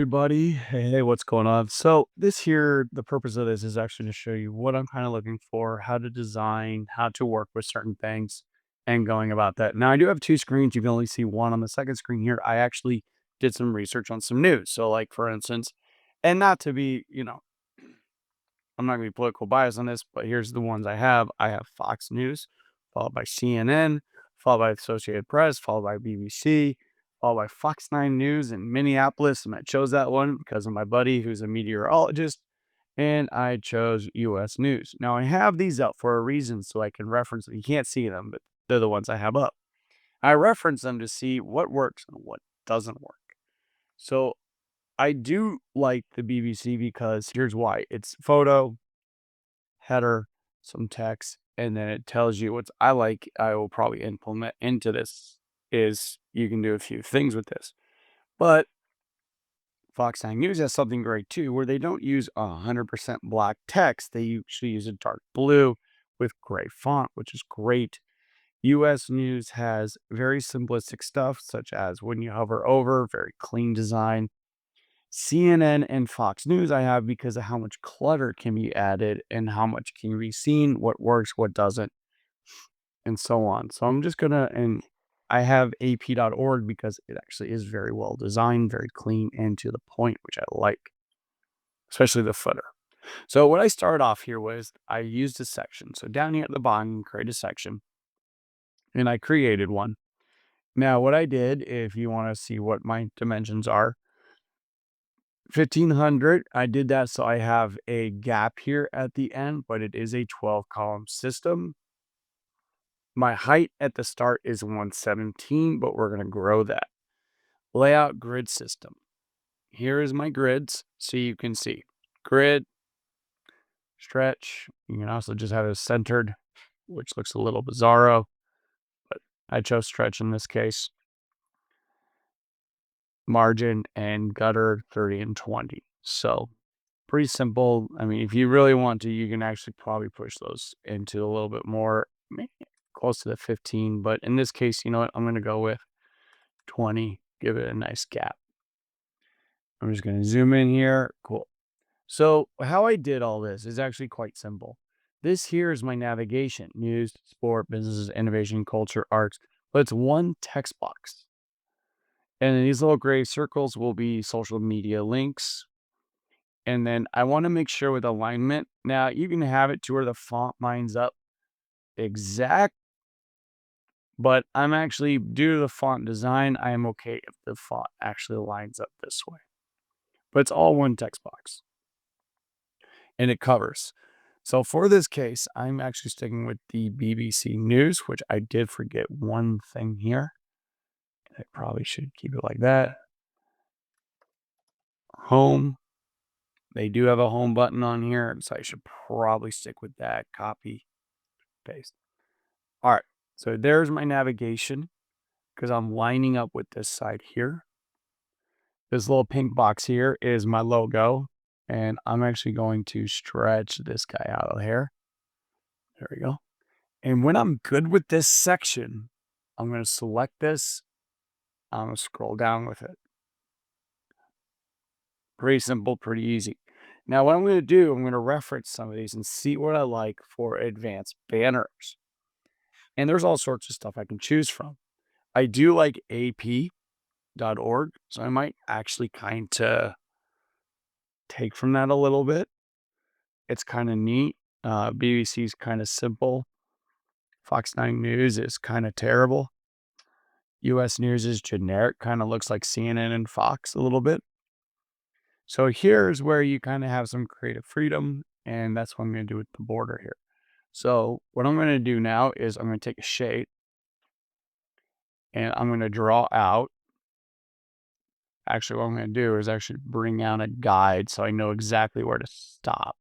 Everybody. Hey, what's going on? So this here, the purpose of this is actually to show you what I'm kind of looking for, how to design, how to work with certain things, and going about that. Now I do have two screens. You can only see one. On the second screen here, I actually did some research on some news. So like for instance, and not to be, I'm not gonna be political bias on this, but here's the ones I have. I have Fox News, followed by CNN, followed by Associated Press, followed by BBC, followed by Fox 9 News in Minneapolis. And I chose that one because of my buddy who's a meteorologist. And I chose US News. Now I have these up for a reason so I can reference them. You can't see them, but they're the ones I have up. I reference them to see what works and what doesn't work. So I do like the BBC because here's why. It's photo, header, some text, and then it tells you what I will probably implement into this is you can do a few things with this. But Fox 9 News has something great too, where they don't use 100% black text. They usually use a dark blue with gray font, which is great. US News has very simplistic stuff, such as when you hover over, very clean design. CNN and Fox News I have because of how much clutter can be added and how much can be seen, what works, what doesn't, and so on. So I'm just gonna and I have ap.org because it actually is very well designed, very clean, and to the point, which I like, especially the footer. So what I started off here was I used a section. So down here at the bottom, create a section, and I created one. Now what I did, if you want to see what my dimensions are, 1500. I did that so I have a gap here at the end, but it is a 12 column system. My height at the start is 117, but we're going to grow that. Layout grid system. Here is my grids so you can see grid, stretch. You can also just have it centered, which looks a little bizarro, but I chose stretch in this case. Margin and gutter 30 and 20. So pretty simple. I mean, if you really want to, you can actually probably push those into a little bit more, maybe close to the 15. But in this case, you know what? I'm going to go with 20, give it a nice gap. I'm just going to zoom in here. Cool. So how I did all this is actually quite simple. This here is my navigation: news, sport, businesses, innovation, culture, arts. But it's one text box. And then these little gray circles will be social media links. And then I want to make sure with alignment. Now you can have it to where the font lines up exact, but I'm actually, due to the font design, I am okay if the font actually lines up this way. But it's all one text box and it covers. So for this case, I'm actually sticking with the BBC News, which I did forget one thing here. I probably should keep it like that. Home. They do have a home button on here, so I should probably stick with that. Copy, paste. All right, so there's my navigation because I'm lining up with this side here. This little pink box here is my logo, and I'm actually going to stretch this guy out of here. There we go. And when I'm good with this section, I'm going to select this. I'm going to scroll down with it. Pretty simple, pretty easy. Now, what I'm going to do, I'm going to reference some of these and see what I like for advanced banners. And there's all sorts of stuff I can choose from. I do like ap.org, so I might actually kind of take from that a little bit. It's kind of neat. BBC is kind of simple. Fox 9 News is kind of terrible. US News is generic, kind of looks like CNN and Fox a little bit. So here's where you kind of have some creative freedom, and that's what I'm going to do with the border here. So what I'm going to do now is I'm going to take a shape, and I'm going to draw out. Actually, what I'm going to do is actually bring out a guide so I know exactly where to stop.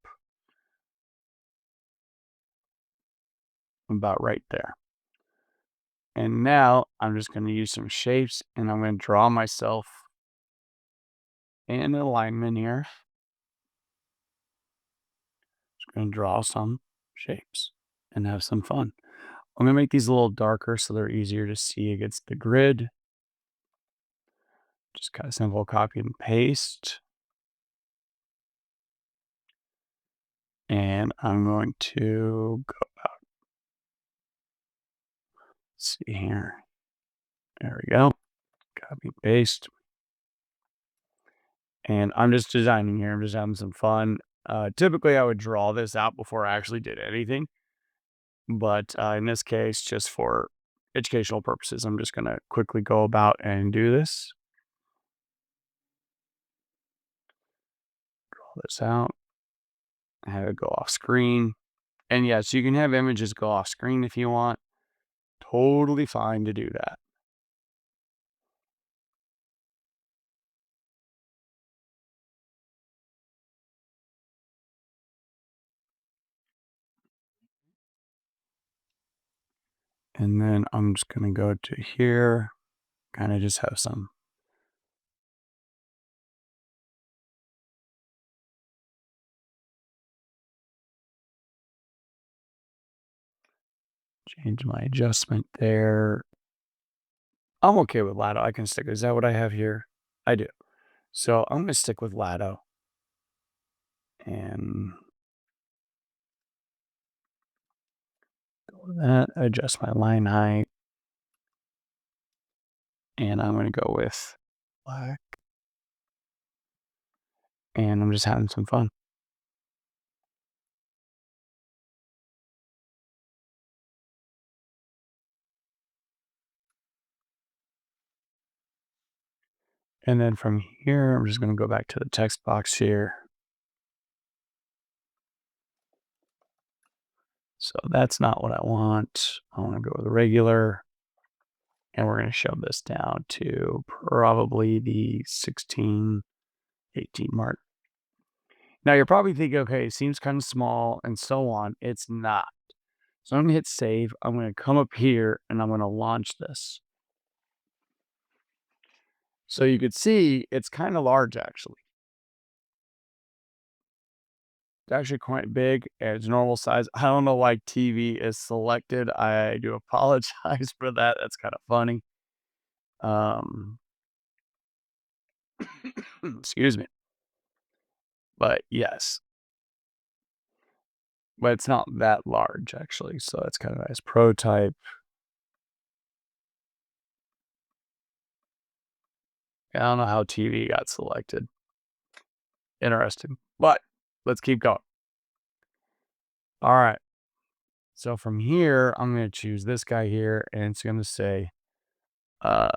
About right there. And now I'm just going to use some shapes, and I'm going to draw myself in alignment here. Just going to draw some shapes and have some fun. I'm going to make these a little darker so they're easier to see against the grid. Just kind of simple copy and paste. And I'm going to go, see here. There we go. Copy, paste. And I'm just designing here. I'm just having some fun. Typically, I would draw this out before I actually did anything. But in this case, just for educational purposes, I'm just going to quickly go about and do this. Draw this out. Have it go off screen. And yes, you can have images go off screen if you want. Totally fine to do that. And then I'm just going to go to here, kind of just have some change my adjustment there. I'm okay with Lado. I can stick. Is that what I have here? I do. So I'm going to stick with Lado and go with that. Adjust my line height. And I'm going to go with black. And I'm just having some fun. And then from here, I'm just going to go back to the text box here. So that's not what I want. I want to go with regular. And we're going to shove this down to probably the 16, 18 mark. Now you're probably thinking, okay, it seems kind of small and so on. It's not. So I'm going to hit save. I'm going to come up here and I'm going to launch this. So you could see it's kind of large actually. It's actually quite big. It's normal size. I don't know why TV is selected. I do apologize for that. That's kind of funny. Excuse me. But yes, but it's not that large actually. So that's kind of nice. Prototype. I don't know how TV got selected. Interesting. But let's keep going. All right. So from here, I'm going to choose this guy here, and it's going to say, uh,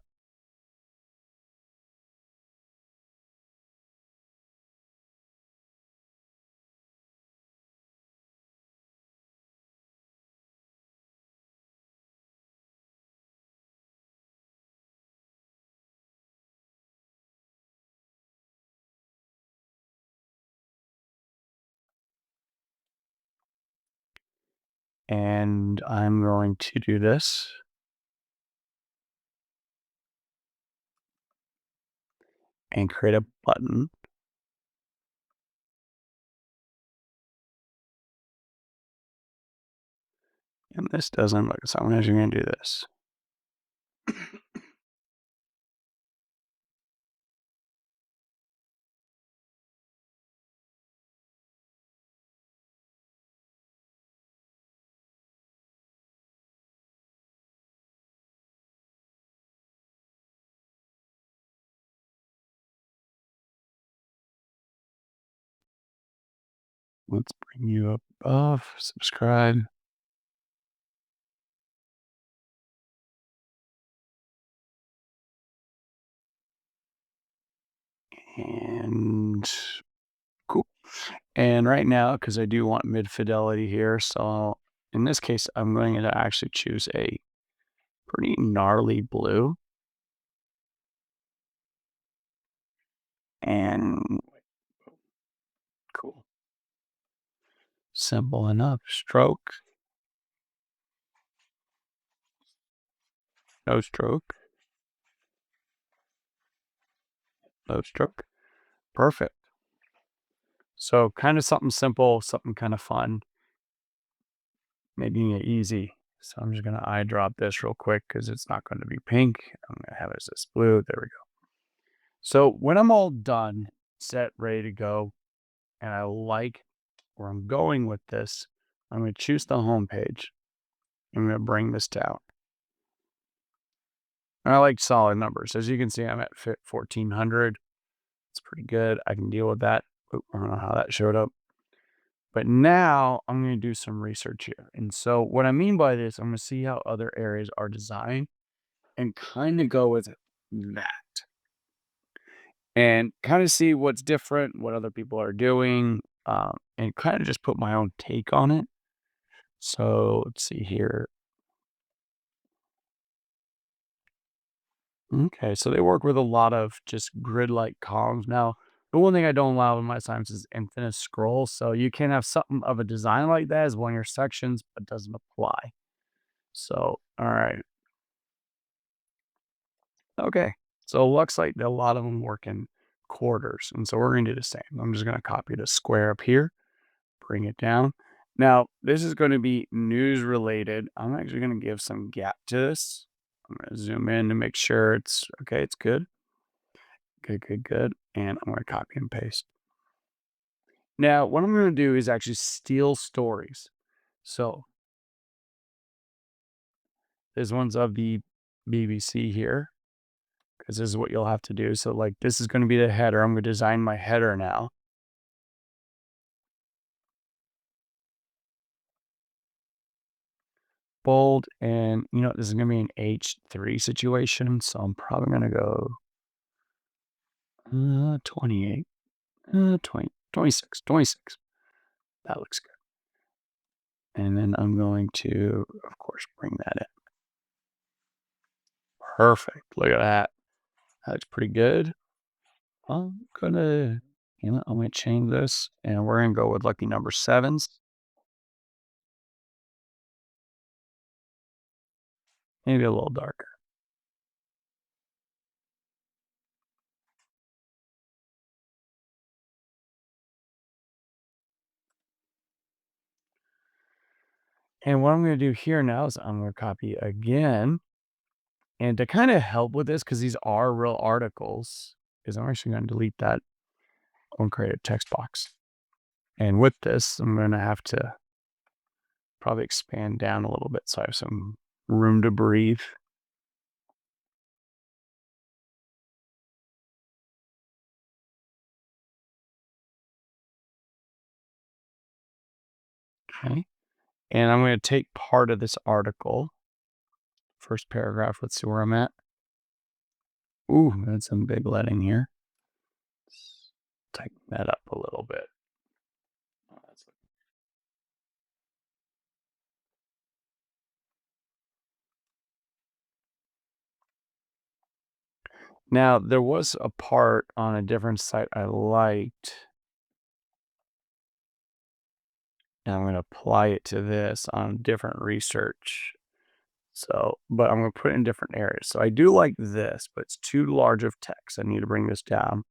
and I'm going to do this. And create a button. And this doesn't look, so I'm actually going to do this. Let's bring you up above, subscribe. And cool. And right now, because I do want mid fidelity here, so in this case, I'm going to actually choose a pretty gnarly blue. And cool. Simple enough. Stroke. No stroke. No stroke. Perfect. So kind of something simple, something kind of fun, making it easy. So I'm just going to eye drop this real quick because it's not going to be pink. I'm going to have it as this blue. There we go. So when I'm all done, set, ready to go, and I like where I'm going with this, I'm going to choose the home page. I'm going to bring this down. And I like solid numbers. As you can see, I'm at 1400. It's pretty good. I can deal with that. Oop, I don't know how that showed up. But now I'm going to do some research here. And so what I mean by this, I'm going to see how other areas are designed and kind of go with that and kind of see what's different, what other people are doing, and kind of just put my own take on it. So let's see here. Okay, so they work with a lot of just grid-like columns. Now, the one thing I don't allow in my assignments is infinite scroll. So you can have something of a design like that as one of your sections, but doesn't apply. So, all right. Okay. So it looks like a lot of them work in quarters. And so we're going to do the same. I'm just going to copy the square up here, bring it down. Now, this is going to be news related. I'm actually going to give some gap to this. I'm going to zoom in to make sure it's okay. It's good. Good, good, good. And I'm going to copy and paste. Now, what I'm going to do is actually steal stories. So this one's of the BBC here, because this is what you'll have to do. So like this is going to be the header. I'm going to design my header now. Bold, and this is going to be an H3 situation. So I'm probably going to go 28, 20, 26, 26. That looks good. And then I'm going to, of course, bring that in. Perfect. Look at that. That looks pretty good. I'm gonna, I'm gonna change this, and we're gonna go with lucky number sevens. Maybe a little darker. And what I'm gonna do here now is I'm gonna copy again, and to kind of help with this, because these are real articles, is I'm actually gonna delete that. I'm gonna create a text box, and with this, I'm gonna have to probably expand down a little bit so I have some room to breathe. Okay, and I'm gonna take part of this article. First paragraph. Let's see where I'm at. Ooh, that's some big letting here. Tighten that up a little bit. Oh, now, there was a part on a different site I liked, and I'm going to apply it to this on different research. So, but I'm going to put it in different areas. So I do like this, but it's too large of text. I need to bring this down.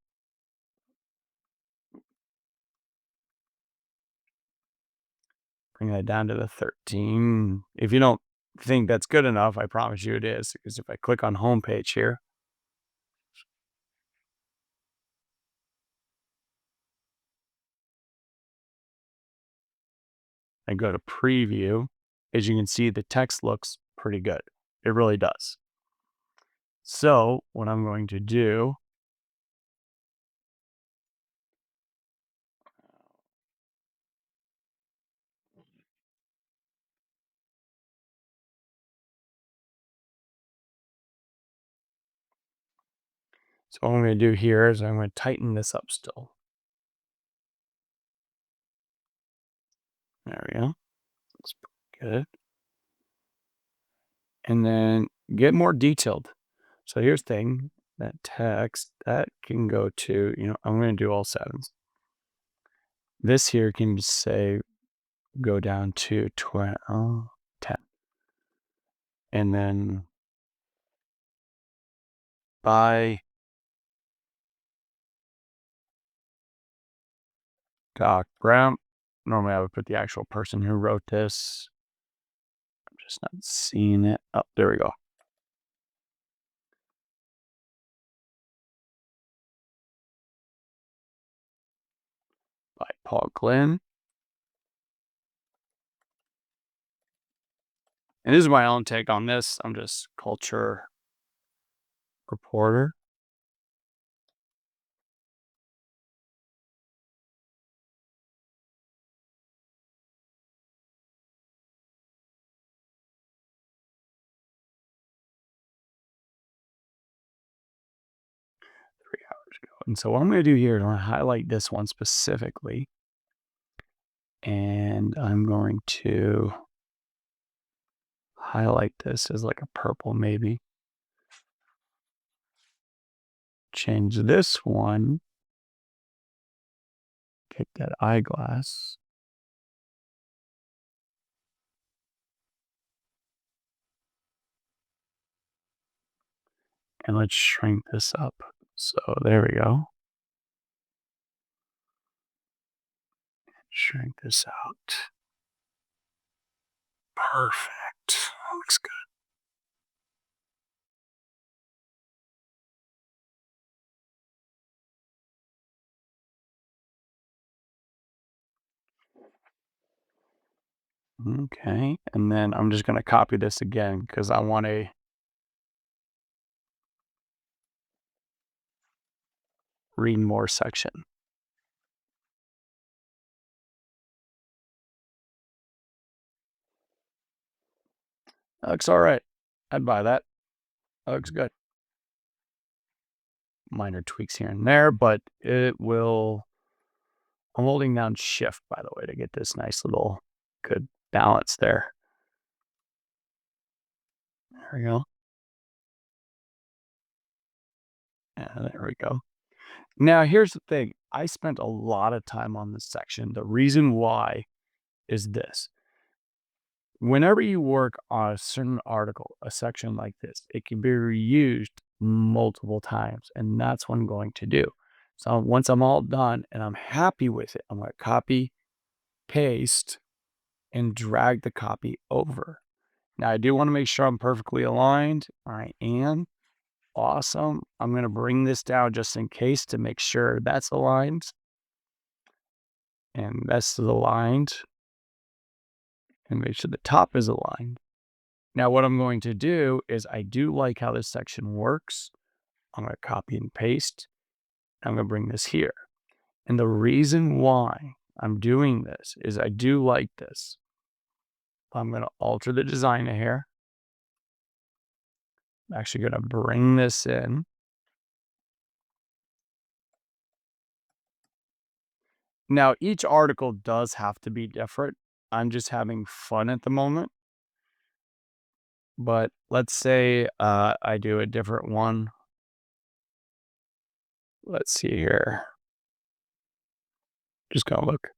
Bring that down to the 13. If you don't think that's good enough, I promise you it is. Because if I click on homepage here, and go to preview, as you can see, the text looks pretty good. It really does. So what I'm going to do, so what I'm going to do here is I'm going to tighten this up still. There we go. Looks pretty good. And then get more detailed. So here's the thing, that text, that can go to, I'm going to do all sevens. This here can say, go down to 10. And then by Doc Brown. Normally I would put the actual person who wrote this. I'm just not seeing it. Oh, there we go. by Paul Glenn. And this is my own take on this. I'm just culture reporter. And so what I'm going to do here is I'm going to highlight this one specifically. And I'm going to highlight this as like a purple maybe. Change this one. Get that eyeglass. And let's shrink this up. So there we go. Shrink this out. Perfect. That looks good. Okay. And then I'm just going to copy this again because I want a read more section. That looks all right. I'd buy that. That looks good. Minor tweaks here and there, but it will. I'm holding down shift, by the way, to get this nice little good balance there. There we go. And there we go. Now, here's the thing. I spent a lot of time on this section. The reason why is this. Whenever you work on a certain article, a section like this, it can be reused multiple times, and that's what I'm going to do. So once I'm all done and I'm happy with it, I'm going to copy, paste, and drag the copy over. Now, I do want to make sure I'm perfectly aligned. I am. Awesome. I'm going to bring this down just in case to make sure that's aligned. And that's aligned. And make sure the top is aligned. Now, what I'm going to do is I do like how this section works. I'm going to copy and paste. I'm going to bring this here. And the reason why I'm doing this is I do like this. I'm going to alter the design here. I'm actually going to bring this in. Now, each article does have to be different. I'm just having fun at the moment. But let's say I do a different one. Let's see here. Just gonna look.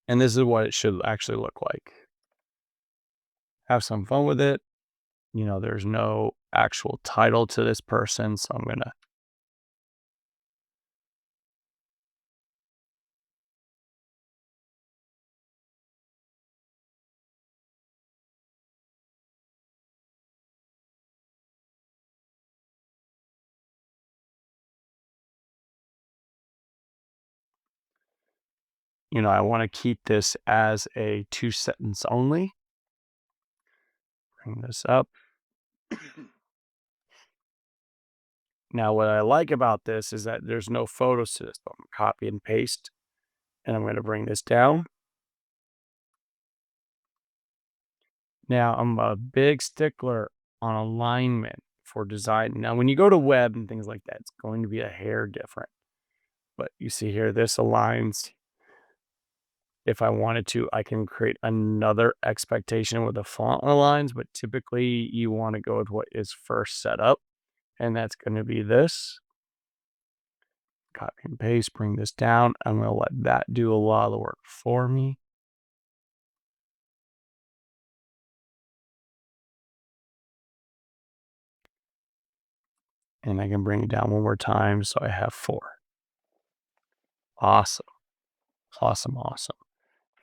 And this is what it should actually look like. Have some fun with it. You know, there's no actual title to this person, so I'm gonna I want to keep this as a 2-sentence only. Bring this up. Now, what I like about this is that there's no photos to this. So I'm gonna copy and paste, and I'm going to bring this down. Now, I'm a big stickler on alignment for design. Now, when you go to web and things like that, it's going to be a hair different. But you see here, this aligns. If I wanted to, I can create another expectation where the font aligns, but typically you want to go with what is first set up, and that's going to be this. Copy and paste, bring this down. I'm going to let that do a lot of the work for me. And I can bring it down one more time so I have 4. Awesome. Awesome, awesome.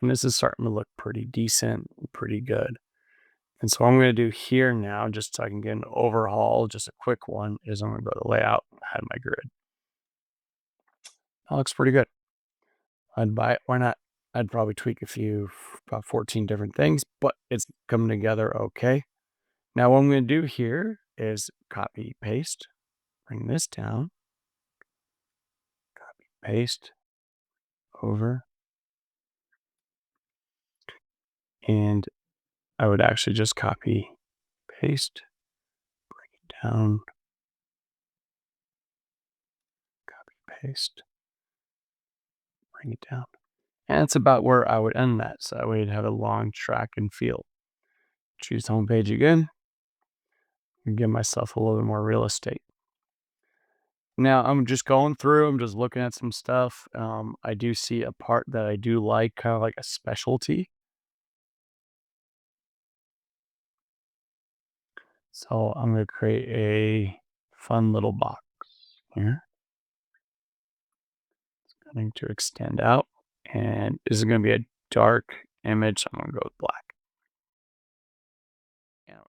And this is starting to look pretty decent, pretty good. And so what I'm going to do here now, just so I can get an overhaul, just a quick one, is I'm going to go to layout, add my grid. That looks pretty good. I'd buy it. Why not? I'd probably tweak a few, about 14 different things, but it's coming together okay. Now what I'm going to do here is copy, paste, bring this down, paste over, and I would actually just copy, paste, down, paste, bring it down. And that's about where I would end that. So that way you'd have a long track and feel. Choose the home page again and give myself a little bit more real estate. Now I'm just going through, I'm just looking at some stuff. I do see a part that I do like, kind of like a specialty. So I'm going to create a fun little box here. It's going to extend out, and this is going to be a dark image. So I'm going to go with black. And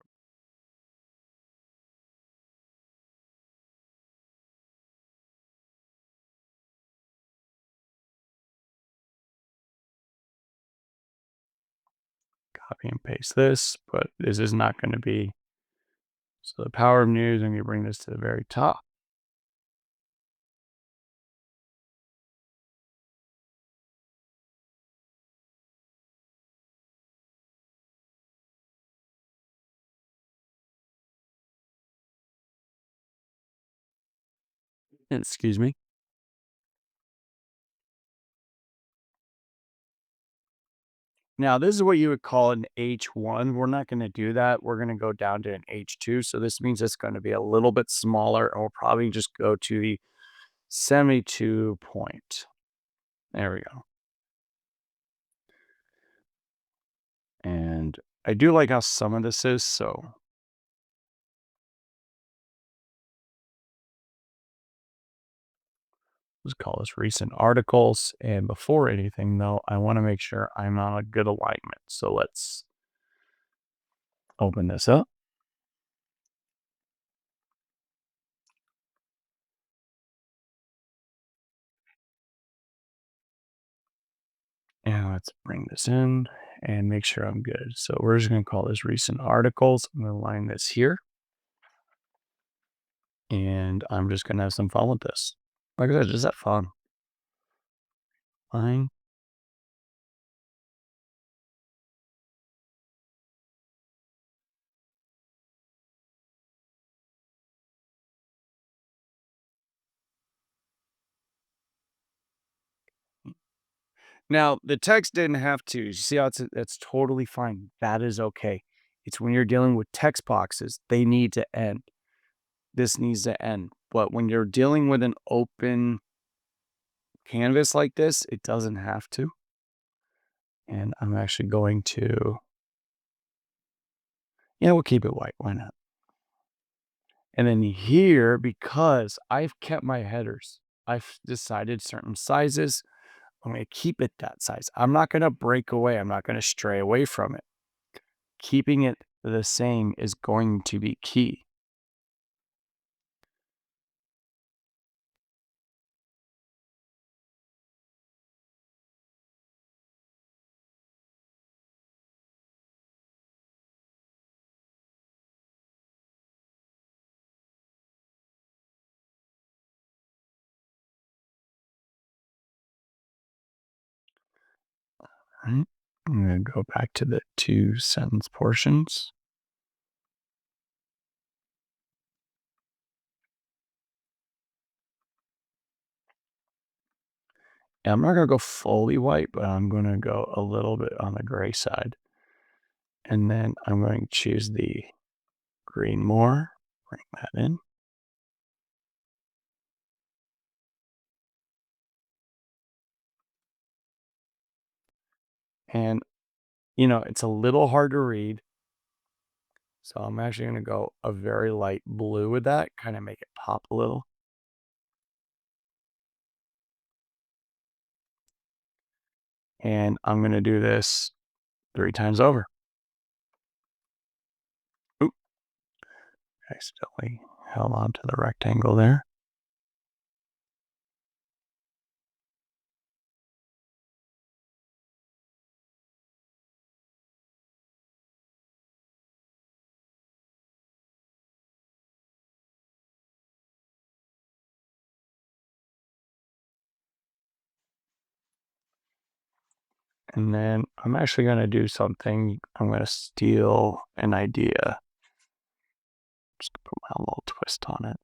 copy and paste this, but this is not going to be. So the power of news, I'm going to bring this to the very top. Excuse me. Now, this is what you would call an H1. We're not going to do that. We're going to go down to an H2. So this means it's going to be a little bit smaller, and we'll probably just go to the 72 point. There we go. And I do like how some of this is. So let's call this recent articles. And before anything, though, I want to make sure I'm on a good alignment. So let's open this up. And let's bring this in and make sure I'm good. So we're just going to call this recent articles. I'm going to line this here. And I'm just going to have some fun with this. Like I said, just have fun. Fine. Now, the text didn't have to. You see how that's totally fine. That is okay. It's when you're dealing with text boxes, they need to end. This needs to end. But when you're dealing with an open canvas like this, it doesn't have to. And I'm actually going to, yeah, we'll keep it white. Why not? And then here, because I've kept my headers, I've decided certain sizes. I'm going to keep it that size. I'm not going to break away. I'm not going to stray away from it. Keeping it the same is going to be key. Right? I'm going to go back to the 2 sentence portions. And I'm not going to go fully white, but I'm going to go a little bit on the gray side. And then I'm going to choose the green more, bring that in. And, it's a little hard to read. So I'm actually going to go a very light blue with that, kind of make it pop a little. And I'm going to do this 3 times over. Oop, I accidentally held on to the rectangle there. And then I'm actually going to do something. I'm going to steal an idea. Just put my own little twist on it.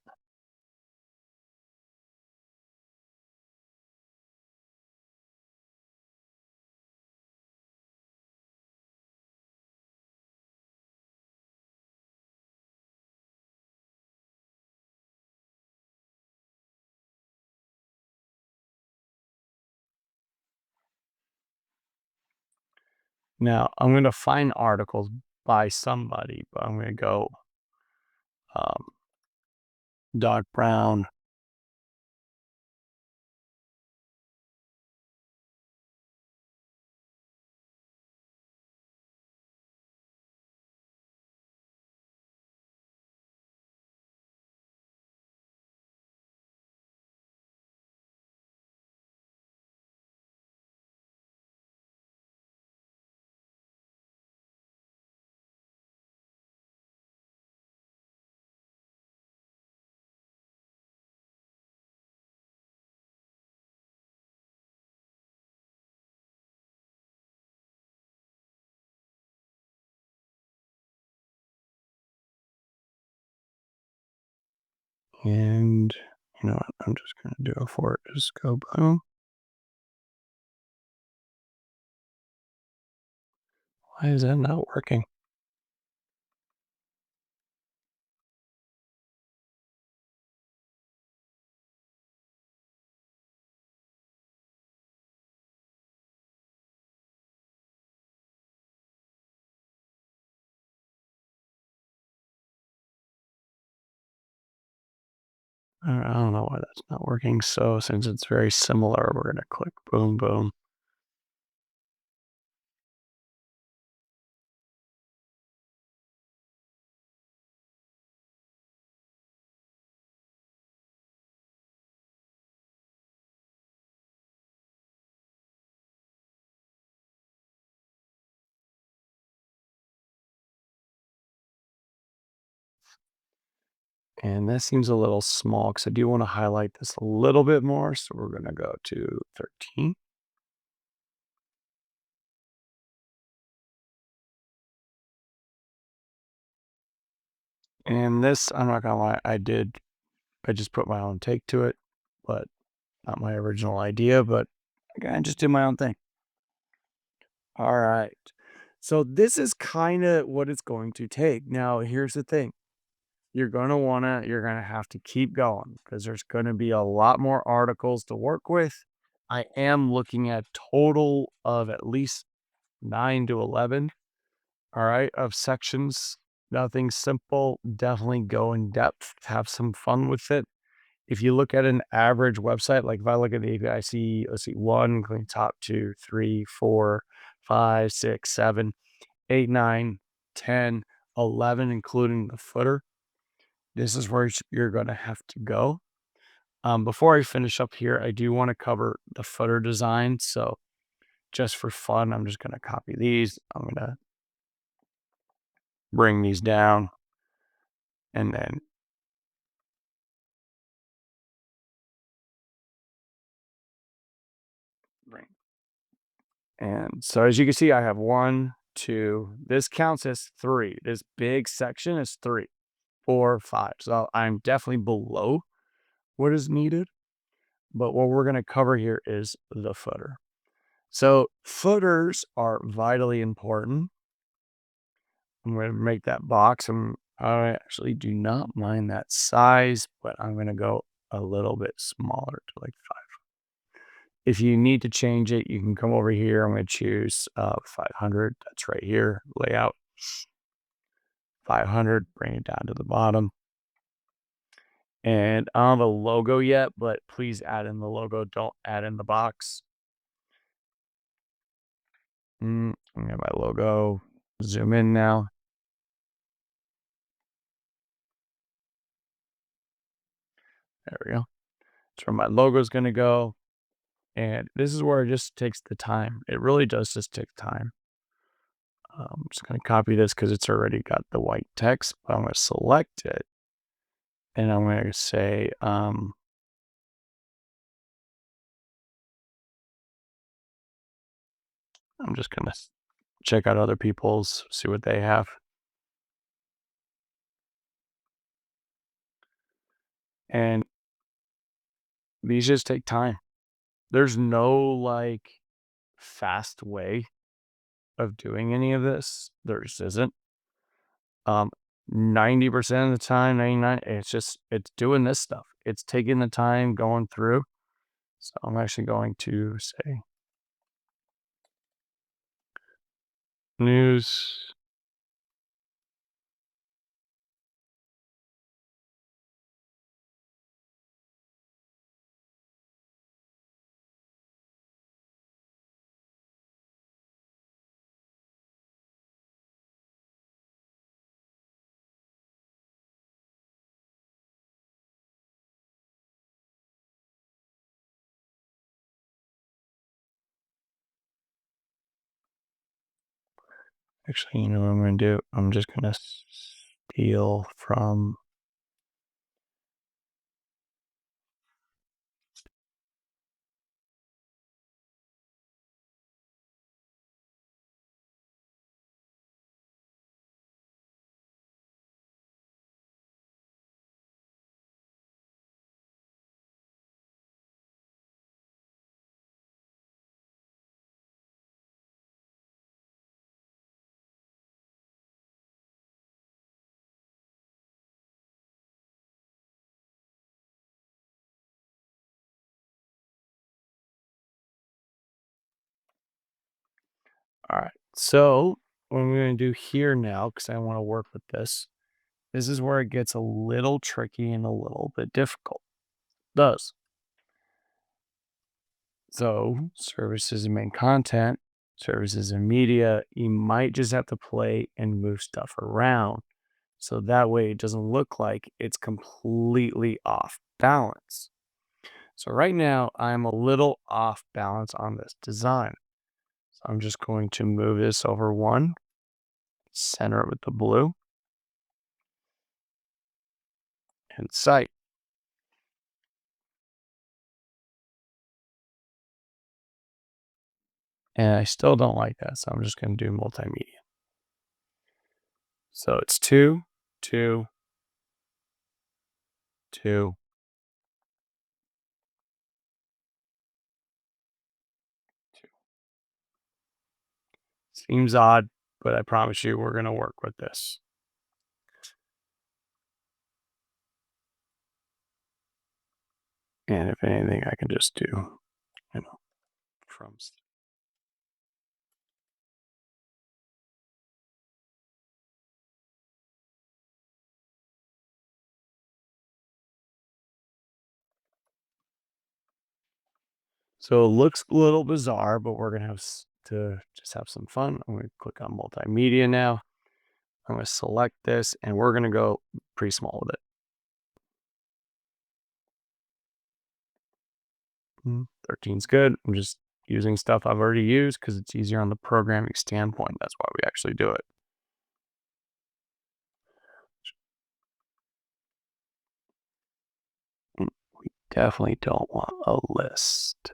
Now I'm going to find articles by somebody, but I'm going to go um, Doc Brown. And you know what? I'm just going to do a for it. Just go boom. Why is that not working? I don't know why that's not working. So since it's very similar, we're going to click boom, boom. And that seems a little small because I do want to highlight this a little bit more. So we're going to go to 13. And this, I'm not going to lie, I just put my own take to it, but not my original idea, but I kind of just did my own thing. All right. So this is kind of what it's going to take. Now, here's the thing. You're gonna have to keep going because there's gonna be a lot more articles to work with. I am looking at total of at least 9 to 11, all right, of sections. Nothing simple. Definitely go in depth, have some fun with it. If you look at an average website, like if I look at the API, I see, let's see, one, including top two, three, four, five, six, 7, 8, 9, 10, 11, including the footer. This is where you're going to have to go. Before I finish up here, I do want to cover the footer design. So just for fun, I'm just going to copy these. I'm going to bring these down and then bring. And so as you can see, I have 1, 2. This counts as 3. This big section is 3, 4, 5. So I'm definitely below what is needed. But what we're going to cover here is the footer. So footers are vitally important. I'm going to make that box. I actually do not mind that size, but I'm going to go a little bit smaller to like 5. If you need to change it, you can come over here. I'm going to choose 500. That's right here. Layout 500. Bring it down to the bottom. And I don't have a logo yet, but please add in the logo. Don't add in the box. I got my logo. Zoom in now. There we go. That's where my logo is going to go. And this is where it just takes the time. It really does just take time. I'm just going to copy this because it's already got the white text. But I'm going to select it. And I'm going to say, I'm just going to check out other people's, see what they have. And these just take time. There's no like fast way of doing any of this. There just isn't. Um, 90% of the time, 99, it's doing this stuff. It's taking the time going through. So I'm actually going to say news. Actually, you know what I'm going to do? I'm just going to steal from. All right. So what I'm going to do here now, because I want to work with this, this is where it gets a little tricky and a little bit difficult. It does. So services and main content, services and media, you might just have to play and move stuff around. So that way it doesn't look like it's completely off balance. So right now I'm a little off balance on this design. So I'm just going to move this over one, center it with the blue, and site. And I still don't like that. So I'm just going to do multimedia. So it's 2, 2, 2, 2. Seems odd, but I promise you we're going to work with this. And if anything, I can just do, you know, from. So it looks a little bizarre, but we're going to have to just have some fun. I'm going to click on multimedia now. I'm going to select this and we're going to go pretty small with it. 13 is good. I'm just using stuff I've already used because it's easier on the programming standpoint. That's why we actually do it. We definitely don't want a list.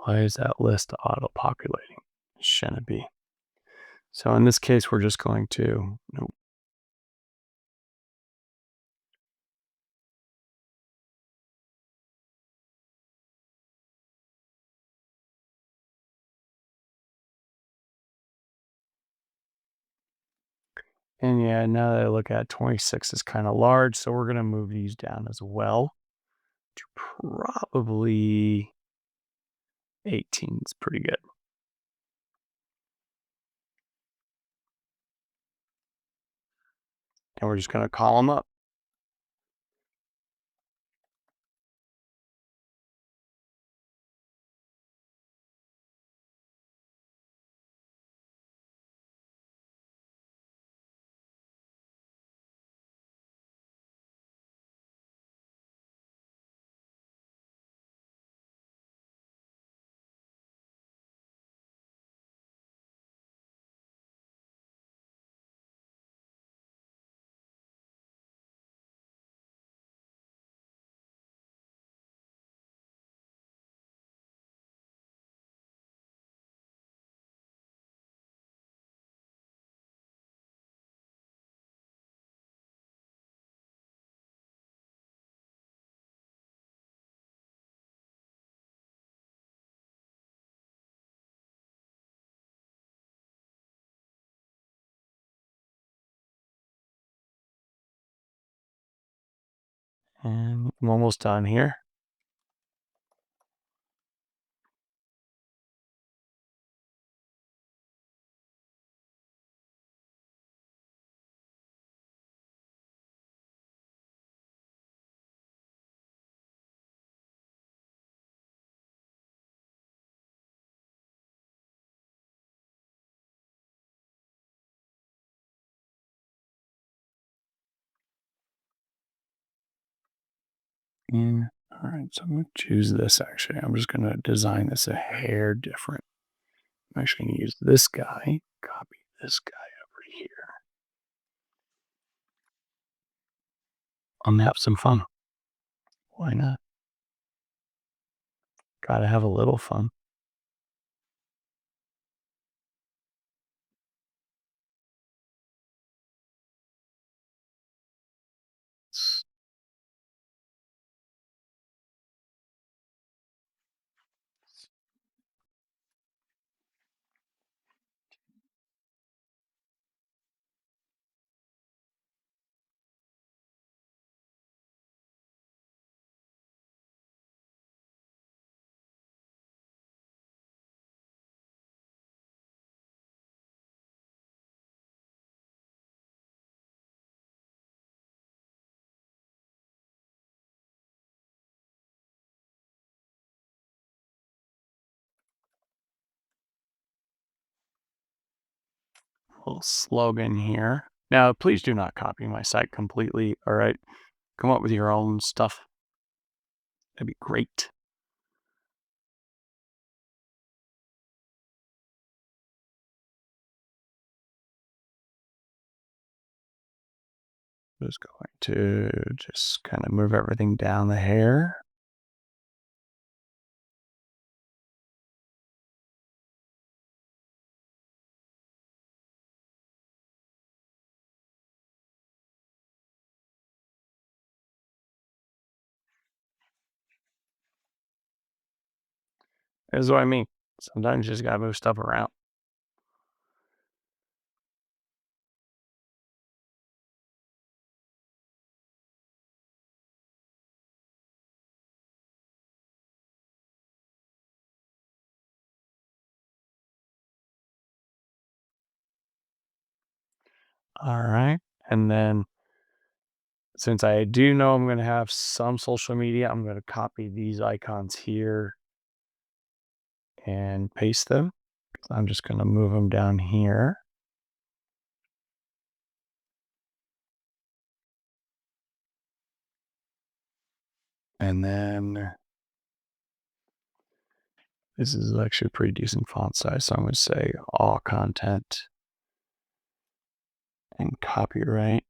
Why is that list auto-populating? Shouldn't it be? So in this case, we're just going to, nope. And yeah, now that I look at it, 26 is kind of large, so we're going to move these down as well to probably 18 is pretty good. And we're just going to call them up. And I'm almost done here. And all right, so I'm going to choose this actually. I'm just going to design this a hair different. I'm actually going to use this guy, copy this guy over here. I'm going to have some fun. Why not? Gotta have a little fun. Little slogan here. Now, please do not copy my site completely. All right. Come up with your own stuff. That'd be great. Just going to just kind of move everything down the hair. That's what I mean. Sometimes you just gotta move stuff around. All right. And then since I do know I'm going to have some social media, I'm going to copy these icons here and paste them. I'm just going to move them down here. And then this is actually a pretty decent font size. So I'm going to say all content and copyright.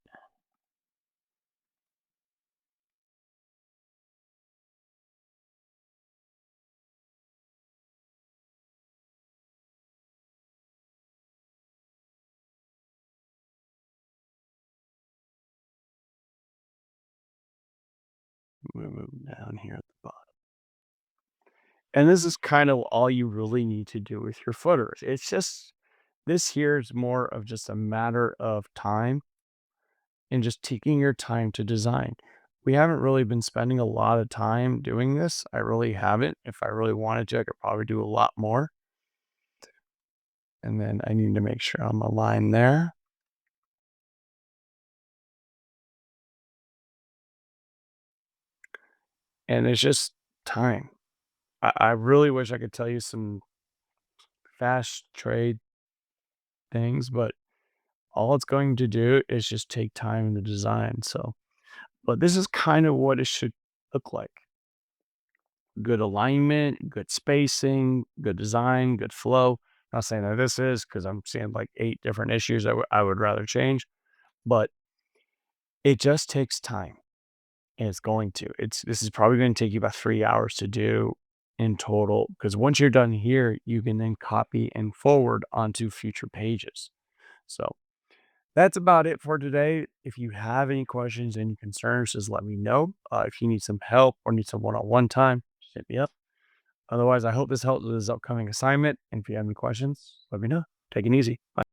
We move down here at the bottom. And this is kind of all you really need to do with your footers. It's just, this here is more of just a matter of time and just taking your time to design. We haven't really been spending a lot of time doing this. I really haven't. If I really wanted to, I could probably do a lot more. And then I need to make sure I'm aligned there. and it's just time. I really wish I could tell you some fast trade things, but all it's going to do is just take time in the design. So, but this is kind of what it should look like. Good alignment, good spacing, good design, good flow. Not saying that this is because I'm seeing like 8 different issues I would rather change, but it just takes time. And it's going to. This is probably going to take you about 3 hours to do in total. Because once you're done here, you can then copy and forward onto future pages. So that's about it for today. If you have any questions, any concerns, just let me know. If you need some help or need some one-on-one time, just hit me up. Otherwise, I hope this helps with this upcoming assignment. And if you have any questions, let me know. Take it easy. Bye.